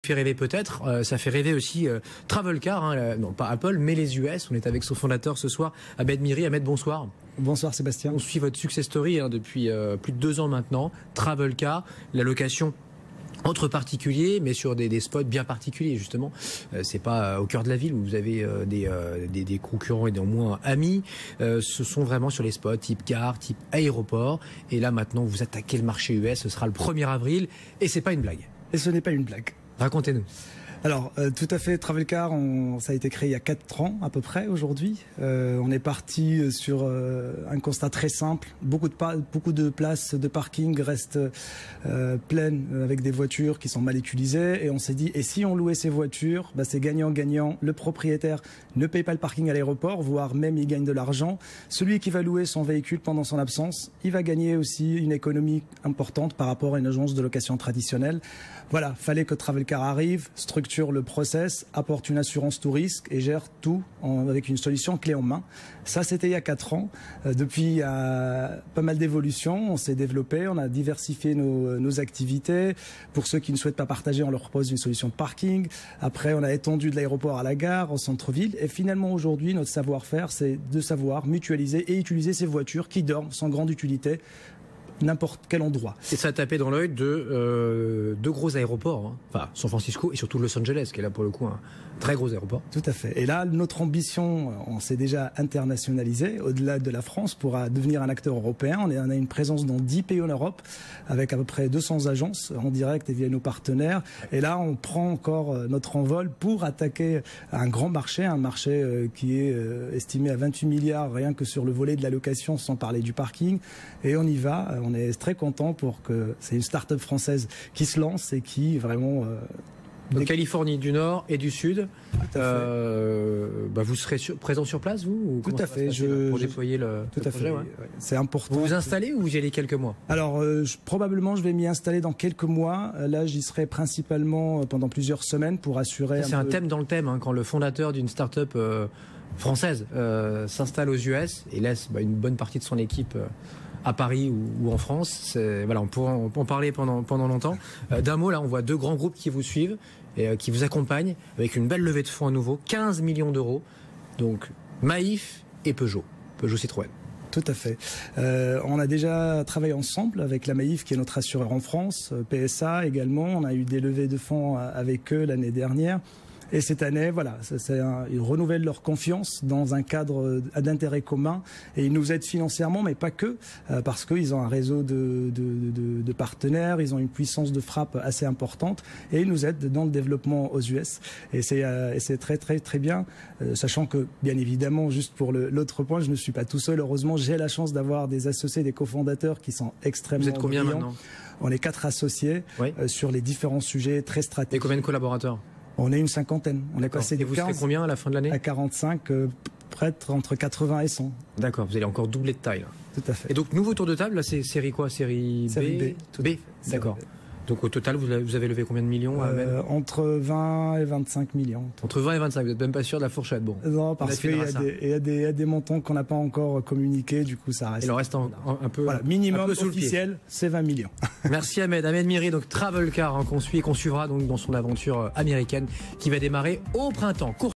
fait rêver peut-être, ça fait rêver aussi Travelcar, hein, non pas Apple, mais les US. On est avec son fondateur ce soir, Ahmed Miri. Ahmed, bonsoir. Bonsoir Sébastien. On suit votre success story depuis plus de 2 ans maintenant. Travelcar, la location entre particuliers, mais sur des spots bien particuliers justement. C'est pas au cœur de la ville où vous avez des concurrents et néanmoins amis. Ce sont vraiment sur les spots type gare, type aéroport. Et là maintenant vous attaquez le marché US. Ce sera le 1er avril et c'est pas une blague. Et ce n'est pas une blague. Racontez-nous. Alors, tout à fait, Travelcar, ça a été créé il y a 4 ans à peu près aujourd'hui. On est parti sur un constat très simple. Beaucoup de places de parking restent pleines avec des voitures qui sont mal utilisées. Et on s'est dit, et si on louait ces voitures, c'est gagnant-gagnant. Le propriétaire ne paye pas le parking à l'aéroport, voire même il gagne de l'argent. Celui qui va louer son véhicule pendant son absence, il va gagner aussi une économie importante par rapport à une agence de location traditionnelle. Voilà, fallait que Travelcar arrive, structure le process, apporte une assurance tout risque et gère tout avec une solution clé en main. Ça, c'était il y a 4 ans. Depuis, il y a pas mal d'évolutions. On s'est développé, on a diversifié nos activités. Pour ceux qui ne souhaitent pas partager, on leur propose une solution de parking. Après, on a étendu de l'aéroport à la gare, au centre-ville. Et finalement, aujourd'hui, notre savoir-faire, c'est de savoir mutualiser et utiliser ces voitures qui dorment sans grande utilité n'importe quel endroit. Et ça a tapé dans l'œil de 2 gros aéroports, hein. Enfin San Francisco et surtout Los Angeles, qui est là pour le coup un très gros aéroport. Tout à fait. Et là, notre ambition, on s'est déjà internationalisé au-delà de la France pour devenir un acteur européen. On a une présence dans 10 pays en Europe avec à peu près 200 agences en direct et via nos partenaires. Et là, on prend encore notre envol pour attaquer un grand marché, un marché qui est estimé à 28 milliards rien que sur le volet de la location, sans parler du parking. Et on y va. On est très content pour que c'est une start-up française qui se lance et qui vraiment... Donc Californie du Nord et du Sud. Vous serez présent sur place, vous, ou tout à fait. Pour déployer le projet, ouais. C'est important. Vous vous installez ou vous y allez quelques mois? Alors, probablement, je vais m'y installer dans quelques mois. Là, j'y serai principalement pendant plusieurs semaines pour assurer... C'est un thème dans le thème, hein, quand le fondateur d'une start-up française s'installe aux US et laisse une bonne partie de son équipe... à Paris ou en France, voilà, on pourra en parler pendant longtemps. D'un mot, là, on voit 2 grands groupes qui vous suivent et qui vous accompagnent avec une belle levée de fonds à nouveau, 15 millions d'euros. Donc, Maïf et Peugeot Citroën. Tout à fait. On a déjà travaillé ensemble avec la Maïf, qui est notre assureur en France, PSA également. On a eu des levées de fonds avec eux l'année dernière. Et cette année, voilà, ils renouvellent leur confiance dans un cadre d'intérêt commun et ils nous aident financièrement, mais pas que, parce qu'ils ont un réseau de partenaires, ils ont une puissance de frappe assez importante et ils nous aident dans le développement aux US. Et c'est très très très bien, sachant que, bien évidemment, juste pour l'autre point, je ne suis pas tout seul. Heureusement, j'ai la chance d'avoir des associés, des cofondateurs qui sont extrêmement brillants. Vous êtes combien maintenant? On est 4 associés sur les différents sujets très stratégiques. Et combien de collaborateurs? On est une 50aine. On est passé de 15 et vous serez combien à la fin de l'année? À 45, près entre 80 et 100. D'accord, vous allez encore doubler de taille là. Tout à fait. Et donc, nouveau tour de table, là, c'est série quoi? Série B? B, d'accord. Donc au total, vous avez levé combien de millions? Entre 20 et 25 millions. Entre 20 et 25, vous n'êtes même pas sûr de la fourchette? Bon. Non, parce qu'il y a des montants qu'on n'a pas encore communiqués, du coup ça reste... Il en reste un peu... Voilà, minimum officiel, c'est 20 millions. Merci Ahmed Miri, donc Travelcar, qu'on suit et qu'on suivra donc dans son aventure américaine qui va démarrer au printemps.